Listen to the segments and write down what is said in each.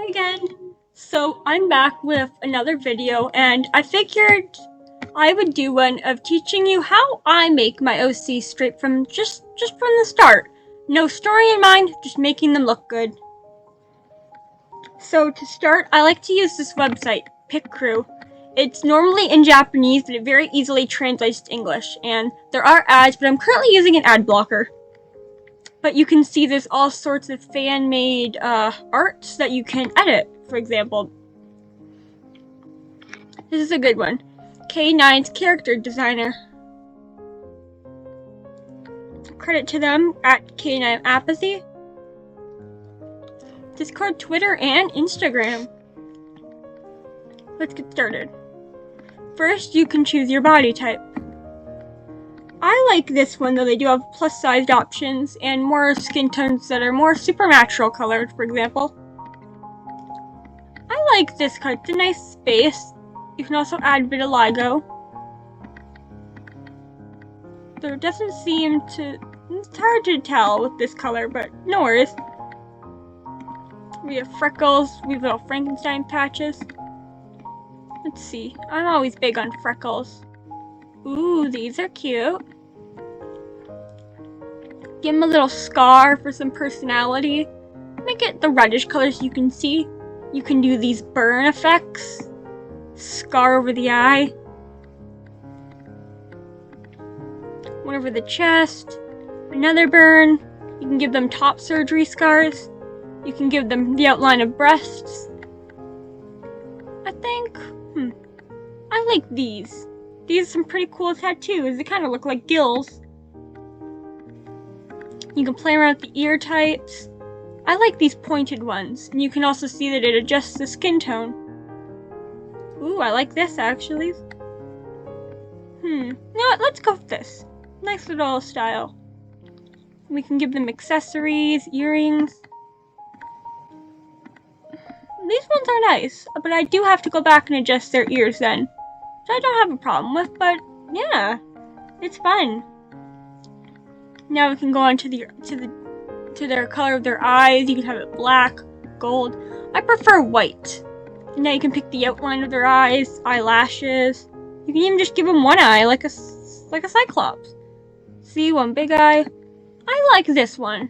Hi again. So I'm back with another video, and I figured I would do one of teaching you how I make my OC straight from just from the start. No story in mind, just making them look good. So to start, I like to use this website, Picrew. It's normally in Japanese, but it very easily translates to English, and there are ads, but I'm currently using an ad blocker. But you can see there's all sorts of fan-made arts that you can edit. For example, this is a good one. K9's character designer. Credit to them at K9 Apathy. Discord, Twitter, and Instagram. Let's get started. First, you can choose your body type. I like this one, though they do have plus-sized options and more skin tones that are more supernatural colored, for example. I like this color. It's a nice space. You can also add vitiligo. There doesn't seem to... It's hard to tell with this color, but no worries. We have freckles. We have little Frankenstein patches. Let's see. I'm always big on freckles. Ooh, these are cute. Give them a little scar for some personality. Make it the reddish colors you can see. You can do these burn effects. Scar over the eye. One over the chest. Another burn. You can give them top surgery scars. You can give them the outline of breasts. I think, I like these. These are some pretty cool tattoos. They kind of look like gills. You can play around with the ear types. I like these pointed ones. And you can also see that it adjusts the skin tone. Ooh, I like this actually. You know what? Let's go with this. Nice little style. We can give them accessories, earrings. These ones are nice, but I do have to go back and adjust their ears then. Which I don't have a problem with, but yeah, it's fun. Now we can go on to their color of their eyes. You can have it black, gold. I prefer white. And now you can pick the outline of their eyes, eyelashes. You can even just give them one eye, like a cyclops. See, one big eye. I like this one.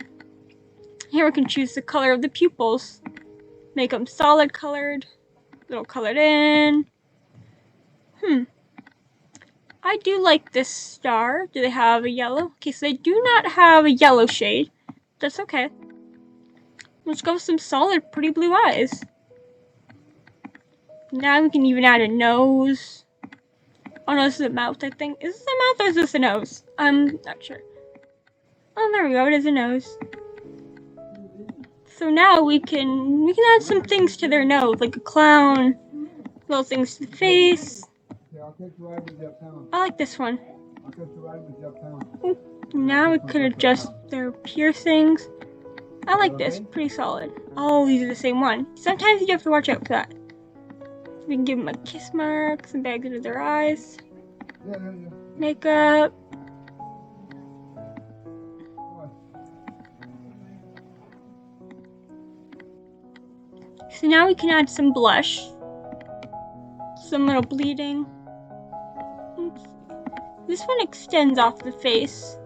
Here we can choose the color of the pupils. Make them solid colored, little colored in. I do like this star. Do they have a yellow? Okay, so they do not have a yellow shade. That's okay. Let's go with some solid, pretty blue eyes. Now we can even add a nose. Oh no, this is a mouth, I think. Is this a mouth or is this a nose? I'm not sure. Oh, there we go. It is a nose. So now we can add some things to their nose, like a clown, little things to the face. I like this one. Ooh, now we could adjust their piercings. I like this, pretty solid. Oh, these are the same one. Sometimes you have to watch out for that. We can give them a kiss mark, some bags under their eyes, makeup. So now we can add some blush, some little bleeding. Oops. This one extends off the face.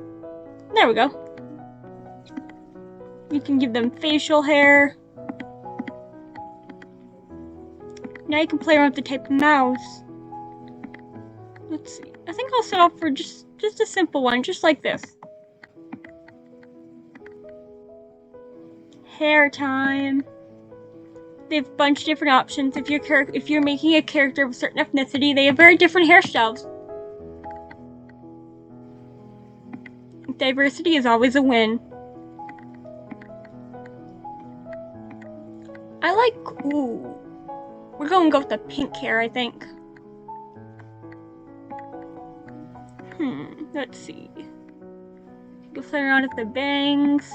There we go. We can give them facial hair. Now you can play around with the type of mouths. Let's see. I think I'll set up for just a simple one, just like this. Hair time. They have a bunch of different options. If you're making a character of a certain ethnicity, they have very different hairstyles. Diversity is always a win. I like, ooh. We're going to go with the pink hair, I think. Let's see. You can play around with the bangs.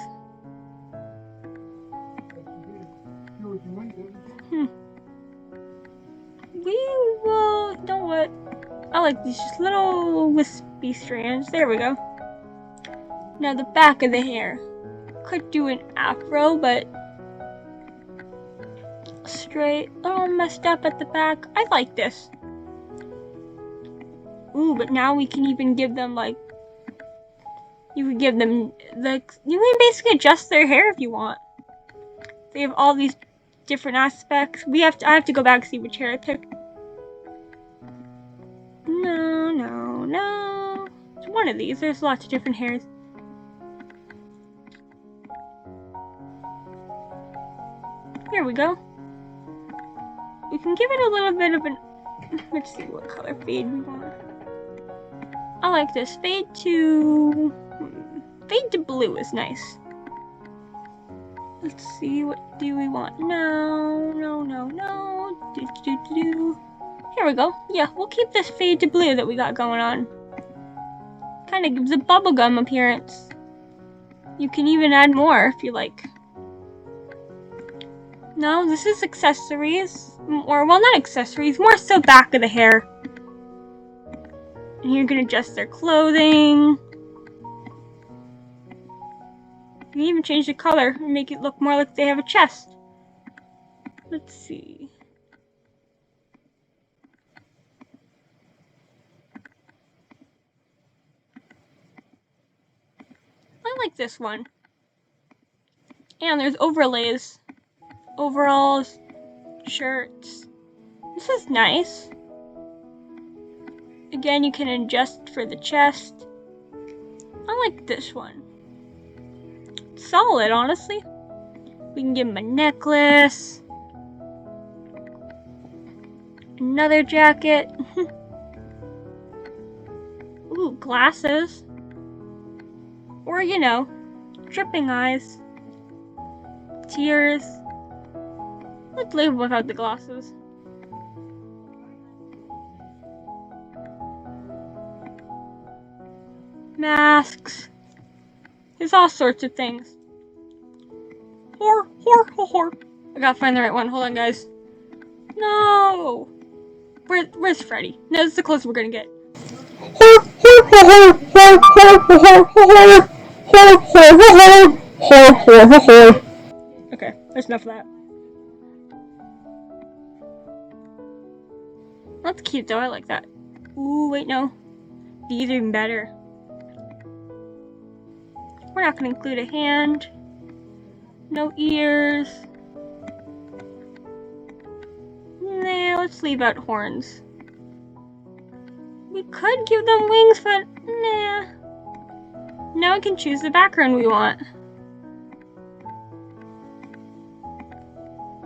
We will, you know what? I like these just little wispy strands. There we go. Now the back of the hair. Could do an afro, but straight, a little messed up at the back. I like this. Ooh, but now we can even give them like, you can give them like, you can basically adjust their hair if you want. They have all these different aspects. I have to go back and see which hair I picked. No. It's one of these. There's lots of different hairs. Here we go. We can give it a little bit of an... Let's see what color fade we want. I like this. Fade to blue is nice. Let's see, what do we want? No. Here we go. Yeah, we'll keep this fade to blue that we got going on. Kind of gives a bubblegum appearance. You can even add more if you like. No, this is accessories. Or, well, not accessories, more so back of the hair. And you can adjust their clothing. You can even change the color and make it look more like they have a chest. Let's see. I like this one. And there's overlays. Overalls, shirts. This is nice. Again, you can adjust for the chest. I like this one. Solid, honestly. We can give him a necklace. Another jacket. Ooh, glasses. Or, you know, dripping eyes. Tears. Let's leave without the glasses. Masks. There's all sorts of things. Whore. I gotta find the right one. Hold on, guys. No! Where's Freddy? No, this is the closest we're gonna get. Okay, there's enough of that. That's cute though, I like that. Ooh, wait, no. These are even better. We're not gonna include a hand. No ears. Nah, let's leave out horns. We could give them wings, but nah. Now we can choose the background we want.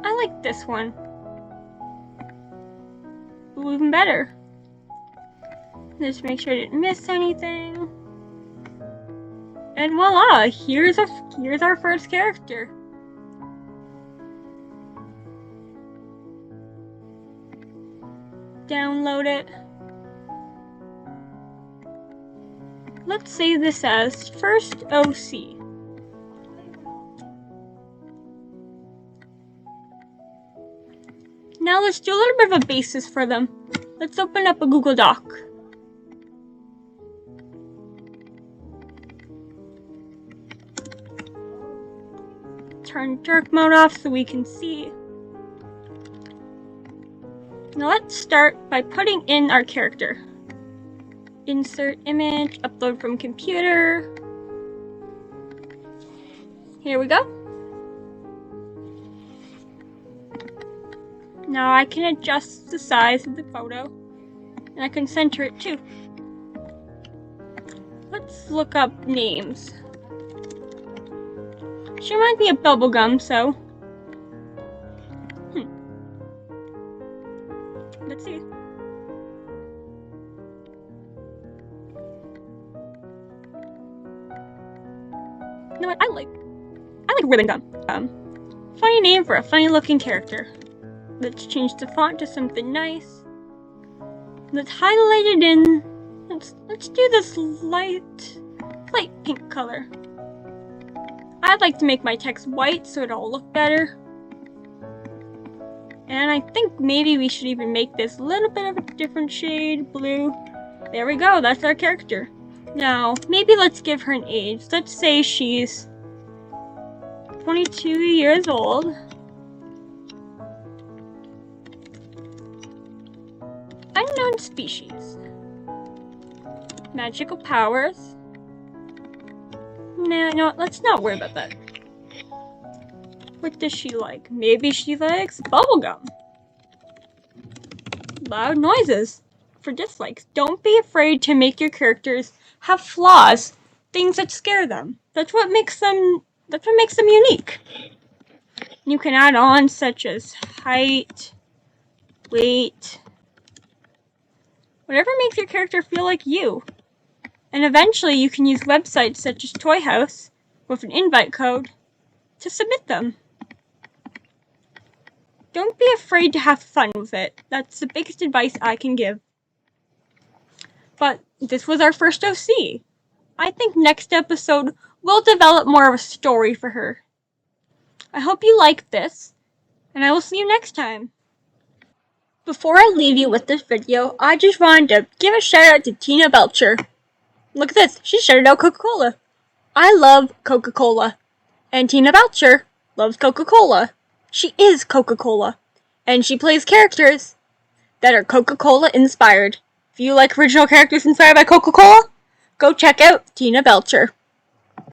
I like this one. Ooh, even better. Just make sure I didn't miss anything. And voila! Here's our first character. Download it. Let's save this as first OC. Now let's do a little bit of a basis for them. Let's open up a Google Doc. Turn dark mode off so we can see. Now let's start by putting in our character. Insert image, upload from computer. Here we go. Now I can adjust the size of the photo, and I can center it too. Let's look up names. She reminds me of Bubblegum, so... Let's see. You know what? I like Ribbon Gum. Funny name for a funny looking character. Let's change the font to something nice. Let's highlight it in. Let's do this light pink color. I'd like to make my text white so it'll look better. And I think maybe we should even make this a little bit of a different shade, blue. There we go, that's our character. Now, maybe let's give her an age. Let's say she's 22 years old. Unknown species. Magical powers. No, let's not worry about that. What does she like? Maybe she likes bubblegum. Loud noises. For dislikes, don't be afraid to make your characters have flaws, things that scare them. That's what makes them unique. You can add on such as height, weight, whatever makes your character feel like you. And eventually you can use websites such as Toy House with an invite code to submit them. Don't be afraid to have fun with it. That's the biggest advice I can give. But this was our first OC. I think next episode we'll develop more of a story for her. I hope you liked this, and I will see you next time. Before I leave you with this video, I just wanted to give a shout out to Tina Belcher. Look at this, she shouted out Coca-Cola. I love Coca-Cola, and Tina Belcher loves Coca-Cola. She is Coca-Cola, and she plays characters that are Coca-Cola inspired. If you like original characters inspired by Coca-Cola, go check out Tina Belcher.